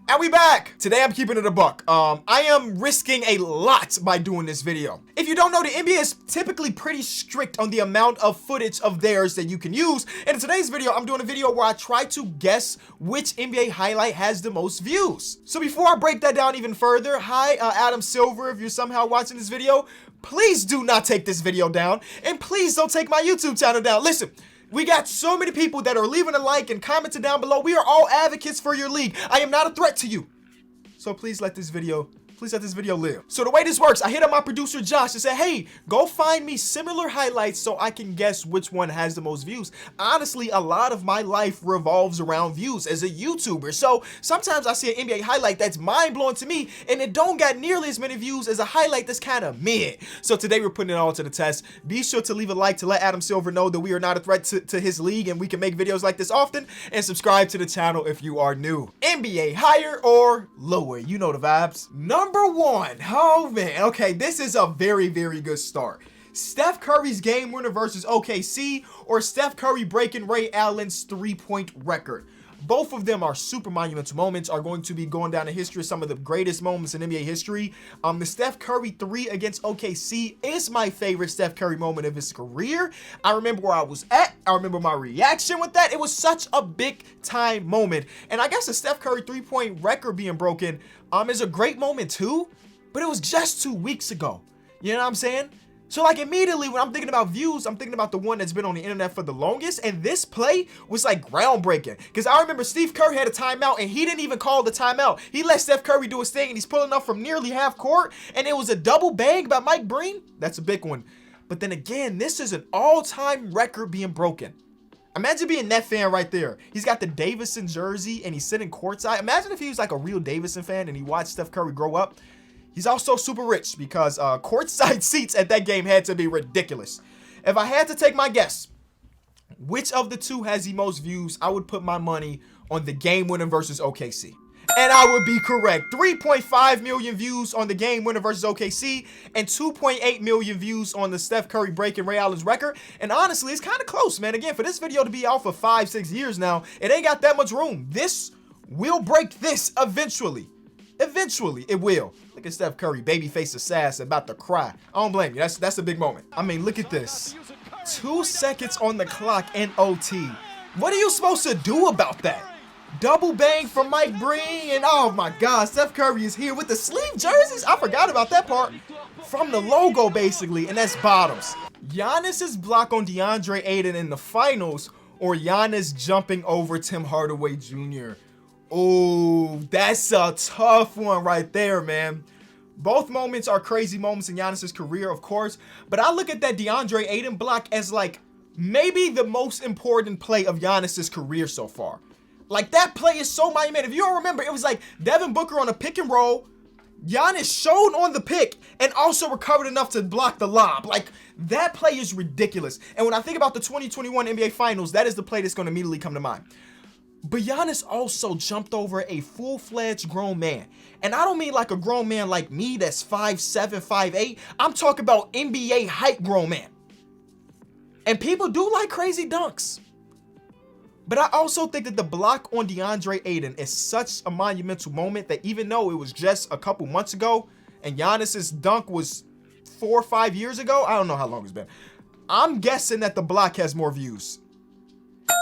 And we back! Today I'm keeping it a buck. I am risking a lot by doing this video. If you don't know, the NBA is typically pretty strict on the amount of footage of theirs that you can use. And in today's video, I'm doing a video where I try to guess which NBA highlight has the most views. So before I break that down even further, hi Adam Silver, if you're somehow watching this video, please do not take this video down. And please don't take my YouTube channel down. Listen. We got so many people that are leaving a like and commenting down below. We are all advocates for your league. I am not a threat to you. So please let this video live. So the way this works, I hit up my producer Josh and said, hey, go find me similar highlights so I can guess which one has the most views. Honestly, a lot of my life revolves around views as a YouTuber. So sometimes I see an NBA highlight that's mind-blowing to me and it don't got nearly as many views as a highlight that's kind of mid. So today we're putting it all to the test. Be sure to leave a like to let Adam Silver know that we are not a threat to his league and we can make videos like this often, and subscribe to the channel if you are new. NBA higher or lower? You know the vibes. Number one. Oh man, okay, this is a very, very good start. Steph Curry's game winner versus OKC, or Steph Curry breaking Ray Allen's three-point record. Both of them are super monumental moments, are going to be going down in history as some of the greatest moments in NBA history. The Steph Curry 3 against OKC is my favorite Steph Curry moment of his career. I remember where I was at. I remember my reaction with that. It was such a big time moment. And I guess the Steph Curry three-point record being broken is a great moment too, but it was just 2 weeks ago. You know what I'm saying? So like immediately when I'm thinking about views, I'm thinking about the one that's been on the internet for the longest, and this play was like groundbreaking. Because I remember Steve Curry had a timeout and he didn't even call the timeout. He let Steph Curry do his thing and he's pulling up from nearly half court, and it was a double bang by Mike Breen. That's a big one. But then again, this is an all-time record being broken. Imagine being that fan right there. He's got the Davidson jersey and he's sitting courtside. Imagine if he was like a real Davidson fan and he watched Steph Curry grow up. He's also super rich because courtside seats at that game had to be ridiculous. If I had to take my guess, which of the two has the most views, I would put my money on the game winner versus OKC. And I would be correct. 3.5 million views on the game winner versus OKC and 2.8 million views on the Steph Curry breaking Ray Allen's record. And honestly, it's kind of close, man. Again, for this video to be out for 5-6 years now, it ain't got that much room. This will break this eventually. Eventually, it will. Look at Steph Curry, babyface assassin, about to cry. I don't blame you. That's a big moment. I mean, look at this. 2 seconds on the clock in OT. What are you supposed to do about that? Double bang from Mike Breen, and oh my God, Steph Curry is here with the sleeve jerseys. I forgot about that part. From the logo, basically, and that's bottoms. Giannis's block on DeAndre Ayton in the finals, or Giannis jumping over Tim Hardaway Jr. Oh, that's a tough one right there, man. Both moments are crazy moments in Giannis's career, of course, but I look at that DeAndre Ayton block as like maybe the most important play of Giannis's career so far. Like, that play is so monumental. If you don't remember, it was like Devin Booker on a pick and roll. Giannis showed on the pick and also recovered enough to block the lob. Like, that play is ridiculous. And when I think about the 2021 NBA Finals, that is the play that's going to immediately come to mind. But Giannis also jumped over a full-fledged grown man. And I don't mean like a grown man like me that's 5'7", 5'8". I'm talking about NBA height grown man. And people do like crazy dunks. But I also think that the block on DeAndre Ayton is such a monumental moment that even though it was just a couple months ago and Giannis's dunk was 4 or 5 years ago, I don't know how long it's been, I'm guessing that the block has more views.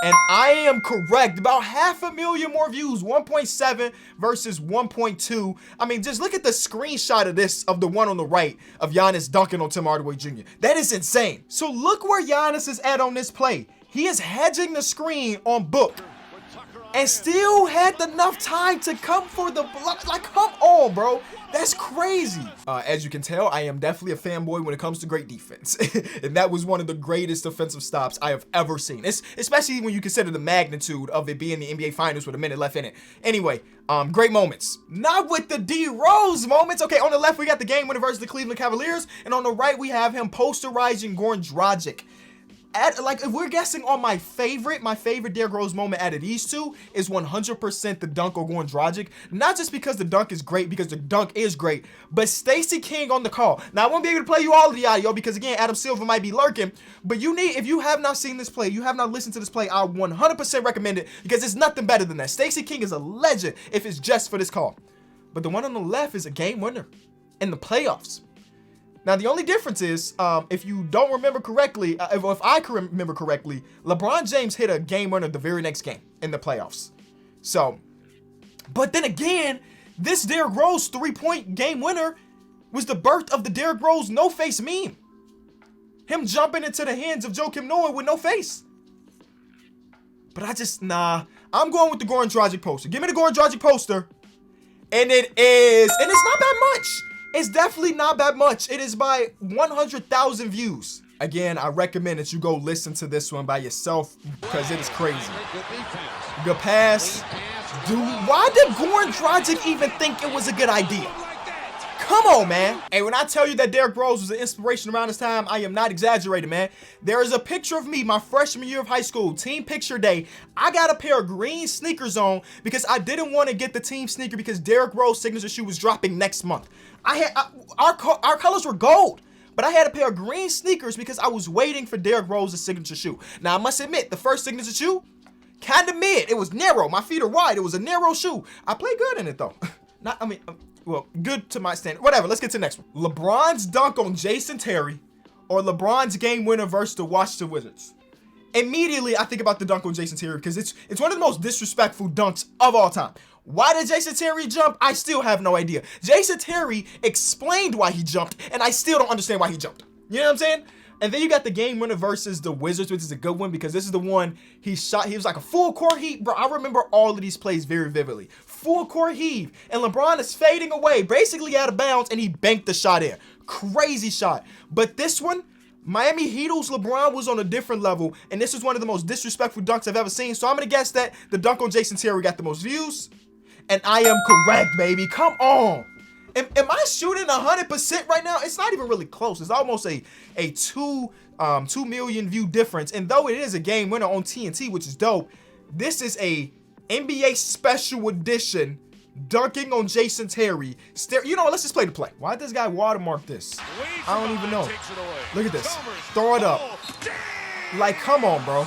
And I am correct. About 500,000 more views. 1.7 versus 1.2. I mean, just look at the screenshot of this, of the one on the right, of Giannis dunking on Tim Hardaway Jr. That is insane. So look where Giannis is at on this play. He is hedging the screen on Book and still had enough time to come for the block. Like, come on, bro. That's crazy. As you can tell, I am definitely a fanboy when it comes to great defense. And that was one of the greatest defensive stops I have ever seen. Especially when you consider the magnitude of it being the NBA Finals with a minute left in it. Anyway, great moments. Not with the D Rose moments. Okay, on the left, we got the game winner versus the Cleveland Cavaliers. And on the right, we have him posterizing Goran Dragic. Like, if we're guessing on my favorite Derrick Rose moment out of these two is 100% the dunk on Goran Dragic. Not just because the dunk is great, because the dunk is great, but Stacey King on the call. Now, I won't be able to play you all of the audio because, again, Adam Silver might be lurking, but if you have not seen this play, you have not listened to this play, I 100% recommend it because it's nothing better than that. Stacey King is a legend if it's just for this call. But the one on the left is a game winner in the playoffs. Now, the only difference is, if you don't remember correctly, if I can remember correctly, LeBron James hit a game winner the very next game in the playoffs. So, but then again, this Derrick Rose 3-point game winner was the birth of the Derrick Rose no-face meme. Him jumping into the hands of Joakim Noah with no face. But I'm going with the Goran Dragic poster. Give me the Goran Dragic poster. And it's not that much. It's definitely not that much. It is by 100,000 views. Again, I recommend that you go listen to this one by yourself because it is crazy. Good pass. Dude, why did Goran Dragic even think it was a good idea? Come on, man. Hey, when I tell you that Derrick Rose was an inspiration around this time, I am not exaggerating, man. There is a picture of me my freshman year of high school, team picture day. I got a pair of green sneakers on because I didn't want to get the team sneaker because Derrick Rose signature shoe was dropping next month. Our colors were gold, but I had a pair of green sneakers because I was waiting for Derrick Rose's signature shoe. Now, I must admit, the first signature shoe, kind of mid. It was narrow. My feet are wide. It was a narrow shoe. I played good in it, though. Well, good to my standard. Whatever, let's get to the next one. LeBron's dunk on Jason Terry or LeBron's game winner versus the Washington Wizards. Immediately, I think about the dunk on Jason Terry because it's one of the most disrespectful dunks of all time. Why did Jason Terry jump? I still have no idea. Jason Terry explained why he jumped, and I still don't understand why he jumped. You know what I'm saying? And then you got the game winner versus the Wizards, which is a good one because this is the one he shot. He was like a full court heave. Bro, I remember all of these plays very vividly. Full court heave. And LeBron is fading away, basically out of bounds, and he banked the shot in. Crazy shot. But this one, Miami Heat's LeBron was on a different level, and this is one of the most disrespectful dunks I've ever seen. So I'm going to guess that the dunk on Jason Terry got the most views. And I am correct, baby. Come on. Am I shooting 100% right now? It's not even really close. It's almost a 2 million view difference. And though it is a game winner on TNT, which is dope, this is a NBA special edition dunking on Jason Terry. You know what? Let's just play the play. Why did this guy watermark this? I don't even know. Look at this. Throw it up. Like, come on, bro.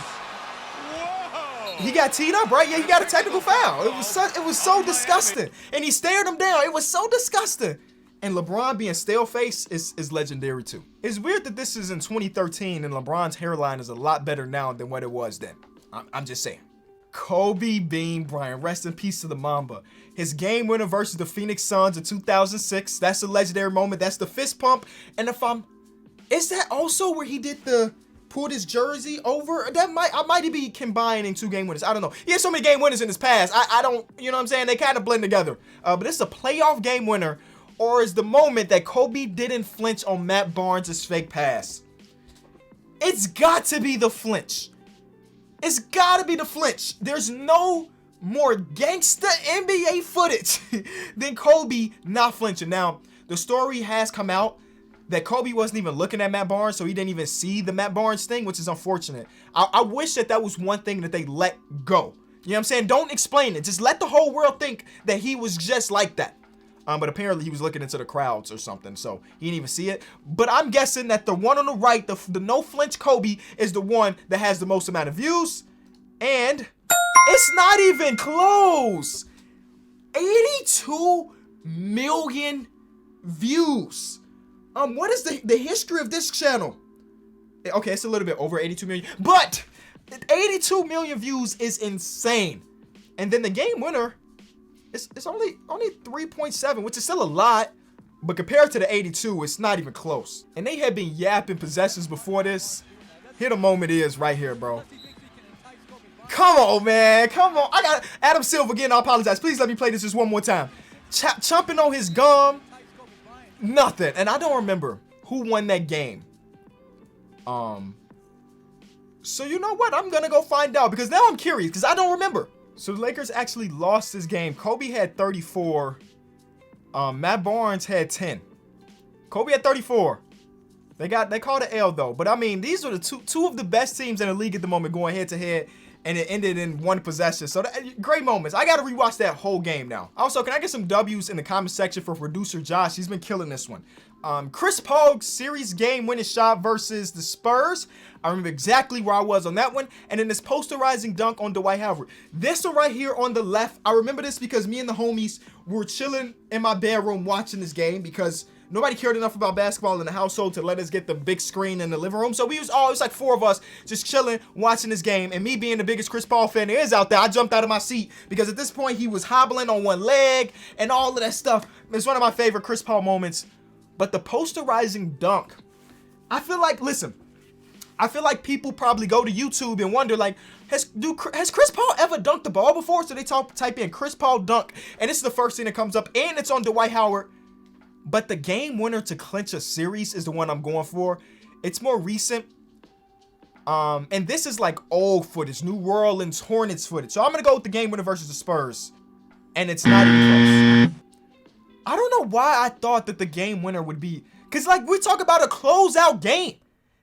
He got teed up, right? Yeah, he got a technical foul. It was so disgusting. And he stared him down. It was so disgusting. And LeBron being stale face is legendary too. It's weird that this is in 2013 and LeBron's hairline is a lot better now than what it was then. I'm just saying. Kobe Bean Bryant, rest in peace to the Mamba. His game winner versus the Phoenix Suns in 2006. That's a legendary moment. That's the fist pump. And is that also where he did pulled his jersey over? I might be combining two game winners. I don't know. He has so many game winners in his past. I don't, you know what I'm saying? They kind of blend together. But it's a playoff game winner, or is the moment that Kobe didn't flinch on Matt Barnes' fake pass. It's got to be the flinch. It's got to be the flinch. There's no more gangsta NBA footage than Kobe not flinching. Now, the story has come out that Kobe wasn't even looking at Matt Barnes, so he didn't even see the Matt Barnes thing, which is unfortunate. I wish that was one thing that they let go. You know what I'm saying? Don't explain it. Just let the whole world think that he was just like that. But apparently he was looking into the crowds or something, so he didn't even see it. But I'm guessing that the one on the right, the no flinch Kobe, is the one that has the most amount of views. And it's not even close. 82 million views. What is the history of this channel? Okay, it's a little bit over 82 million, but 82 million views is insane. And then the game winner, it's only 3.7, which is still a lot, but compared to the 82, it's not even close. And they had been yapping possessions before this. Here the moment is right here, bro. Come on, man. Come on. I got Adam Silver again. I apologize. Please let me play this just one more time. Chomping on his gum. Nothing. And I don't remember who won that game. So you know what? I'm gonna go find out because now I'm curious because I don't remember. So the Lakers actually lost this game. Kobe had 34. Matt Barnes had 10. Kobe had 34. They called it L though. But I mean, these are the two of the best teams in the league at the moment going head to head, and it ended in one possession. So great moments. I got to rewatch that whole game now. Also, can I get some W's in the comment section for producer Josh? He's been killing this one. Chris Paul series game winning shot versus the Spurs. I remember exactly where I was on that one. And then this posterizing dunk on Dwight Howard. This one right here on the left, I remember this because me and the homies were chilling in my bedroom watching this game because nobody cared enough about basketball in the household to let us get the big screen in the living room. So it was like 4 of us just chilling, watching this game. And me being the biggest Chris Paul fan there is out there, I jumped out of my seat because at this point he was hobbling on one leg and all of that stuff. It's one of my favorite Chris Paul moments. But the posterizing dunk, I feel like, listen, I feel like people probably go to YouTube and wonder, like, has Chris Paul ever dunked the ball before? So they type in Chris Paul dunk, and it's the first thing that comes up, and it's on Dwight Howard. But the game winner to clinch a series is the one I'm going for. It's more recent. And this is like old footage, New Orleans Hornets footage. So I'm going to go with the game winner versus the Spurs. And it's not even close. I don't know why I thought that the game winner would be, because like we talk about a closeout game.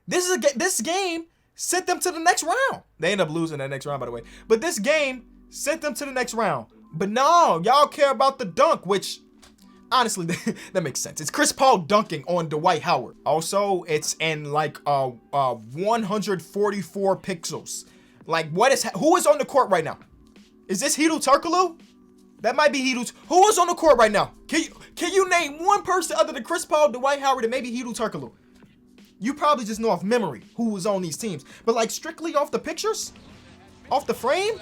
This game sent them to the next round. They end up losing that next round, by the way. But this game sent them to the next round. But no, y'all care about the dunk, which honestly, that makes sense. It's Chris Paul dunking on Dwight Howard. Also, it's in like 144 pixels. Like who is on the court right now? Is this Hedo Turkoglu? That might be Hedo. Who is on the court right now? Can you name one person other than Chris Paul, Dwight Howard, and maybe Hedo Turkoglu? You probably just know off memory who was on these teams. But like strictly off the pictures? Off the frame?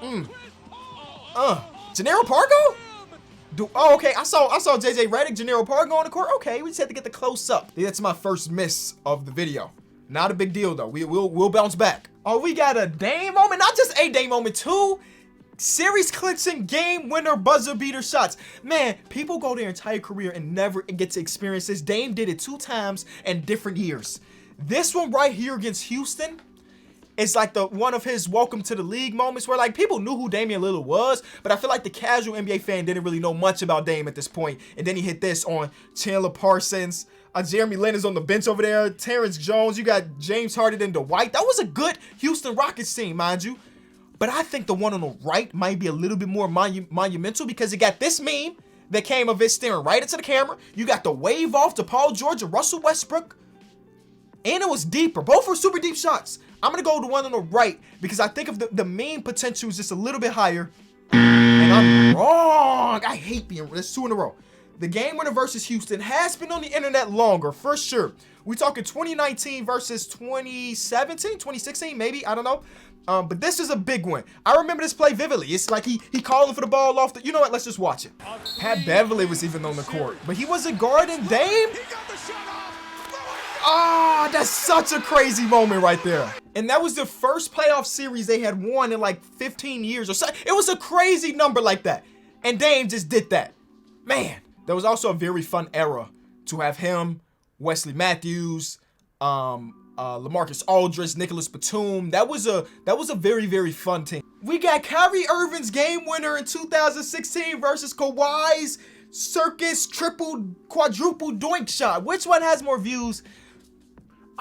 Jannero Pargo? Oh, okay. I saw JJ Redick, Jannero Pargo on the court. Okay, we just had to get the close up. That's my first miss of the video. Not a big deal though. We'll bounce back. Oh, we got a Dame moment. Not just a Dame moment, 2 series clinching game winner buzzer beater shots. Man, people go their entire career and never get to experience this. Dame did it 2 times in different years. This one right here against Houston is like one of his welcome to the league moments where like people knew who Damian Lillard was, but I feel like the casual NBA fan didn't really know much about Dame at this point. And then he hit this on Chandler Parsons. Jeremy Lin is on the bench over there. Terrence Jones. You got James Harden and Dwight. That was a good Houston Rockets team, mind you. But I think the one on the right might be a little bit more monumental because it got this meme that came of it staring right into the camera. You got the wave off to Paul George and Russell Westbrook. And it was deeper. Both were super deep shots. I'm going to go with the one on the right because I think of the meme potential is just a little bit higher. And I'm wrong. I hate being, that's 2 in a row. The game winner versus Houston has been on the internet longer, for sure. We're talking 2019 versus 2017, 2016, maybe. I don't know. But this is a big one. I remember this play vividly. It's like he calling for the ball off the, you know what, let's just watch it. Pat Beverly was even on the court, but he wasn't guarding Dame. Ah, that's such a crazy moment right there. And that was the first playoff series they had won in like 15 years or so. It was a crazy number like that. And Dame just did that. Man, there was also a very fun era to have him, Wesley Matthews, LaMarcus Aldridge, Nicholas Batum. That was a very, very fun team. We got Kyrie Irving's game winner in 2016 versus Kawhi's circus quadruple doink shot. Which one has more views?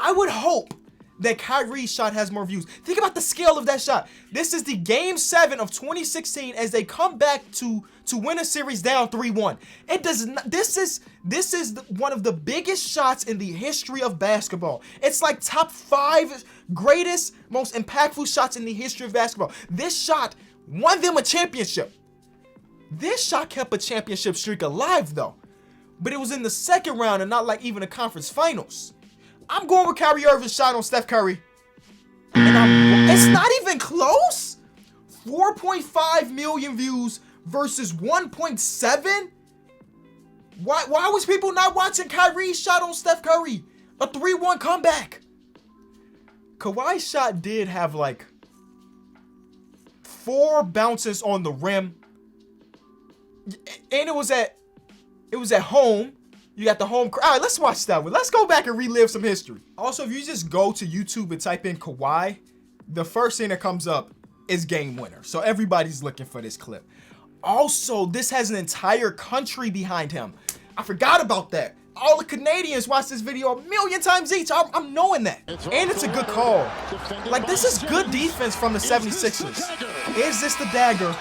I would hope that Kyrie's shot has more views. Think about the scale of that shot. This is the game 7 of 2016 as they come back to win a series down 3-1. It does not, this is one of the biggest shots in the history of basketball. It's like top 5 greatest, most impactful shots in the history of basketball. This shot won them a championship. This shot kept a championship streak alive though. But it was in the second round and not like even the conference finals. I'm going with Kyrie Irving's shot on Steph Curry. And it's not even close. 4.5 million views versus 1.7. Why was people not watching Kyrie's shot on Steph Curry? A 3-1 comeback. Kawhi's shot did have like 4 bounces on the rim. And it was at home. You got the home. All right, let's watch that one. Let's go back and relive some history. Also, if you just go to YouTube and type in Kawhi, the first thing that comes up is game winner. So everybody's looking for this clip. Also, this has an entire country behind him. I forgot about that. all the Canadians watch this video a million times each. I'm knowing that. And it's a good call. Like, this is good defense from the 76ers. Is this the dagger?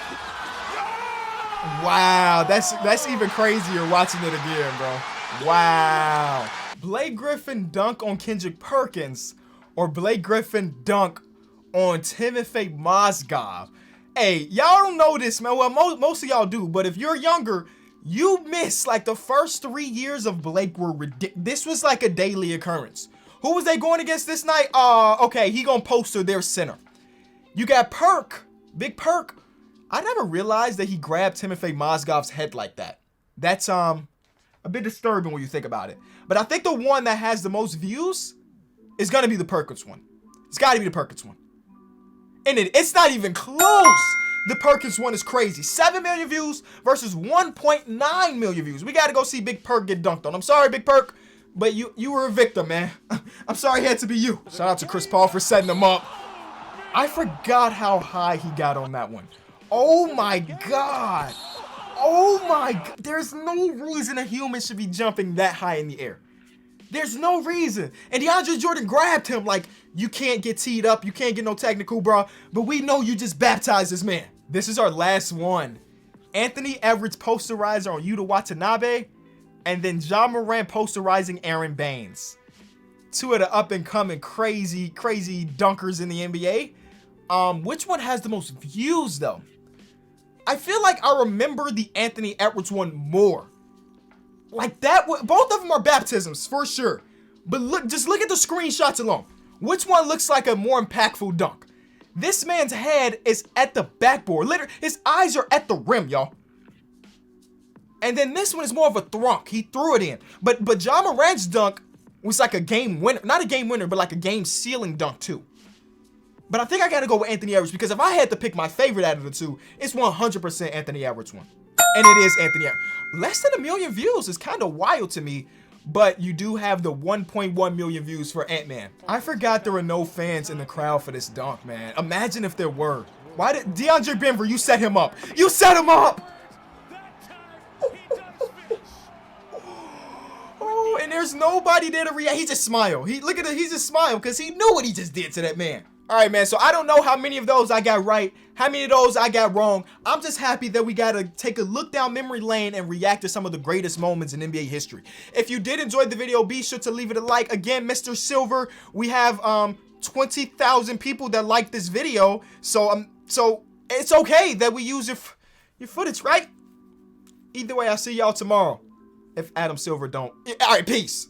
Wow, that's even crazier watching it again, bro. Wow. Blake Griffin dunk on Kendrick Perkins or Blake Griffin dunk on Timofey Mozgov. Hey, y'all don't know this, man. Well, most of y'all do, but if you're younger, you missed like the first 3 years of Blake were ridiculous. This was like a daily occurrence. Who was they going against this night? Okay, he gonna poster their center. You got Perk, Big Perk. I never realized that he grabbed Timofey Mozgov's head like that. That's a bit disturbing when you think about it. But I think the one that has the most views is gonna be the Perkins one. It's gotta be the Perkins one. And it's not even close. The Perkins one is crazy. 7 million views versus 1.9 million views. We gotta go see Big Perk get dunked on. I'm sorry, Big Perk, but you were a victim, man. I'm sorry it had to be you. Shout out to Chris Paul for setting him up. I forgot how high he got on that one. Oh my God. Oh my God. There's no reason a human should be jumping that high in the air. There's no reason. And DeAndre Jordan grabbed him like, you can't get teed up. You can't get no technical, bro. But we know you just baptized this man. This is our last one. Anthony Edwards posterizer on Yuta Watanabe. And then Ja Morant posterizing Aaron Baines. Two of the up-and-coming crazy dunkers in the NBA. Which one has the most views, though? I feel like I remember the Anthony Edwards one more. Like that, both of them are baptisms for sure. But look, just look at the screenshots alone. Which one looks like a more impactful dunk? This man's head is at the backboard. Literally, his eyes are at the rim, y'all. And then this one is more of a thunk. He threw it in. But Ja Morant's dunk was like a game winner. Not a game winner, but like a game sealing dunk too. But I think I gotta go with Anthony Edwards because if I had to pick my favorite out of the two, it's 100% Anthony Edwards one. And it is Anthony Edwards. Less than 1 million views is kind of wild to me, but you do have the 1.1 million views for Ant-Man. I forgot there were no fans in the crowd for this dunk, man. Imagine if there were. Why did DeAndre Benver, you set him up. You set him up! Oh, and there's nobody there to react. He just smiled. Look at it, he just smiled because he knew what he just did to that man. All right, man, so I don't know how many of those I got right, how many of those I got wrong. I'm just happy that we got to take a look down memory lane and react to some of the greatest moments in NBA history. If you did enjoy the video, be sure to leave it a like. Again, Mr. Silver, we have 20,000 people that like this video, so it's okay that we use your footage, right? Either way, I'll see y'all tomorrow if Adam Silver don't. All right, peace.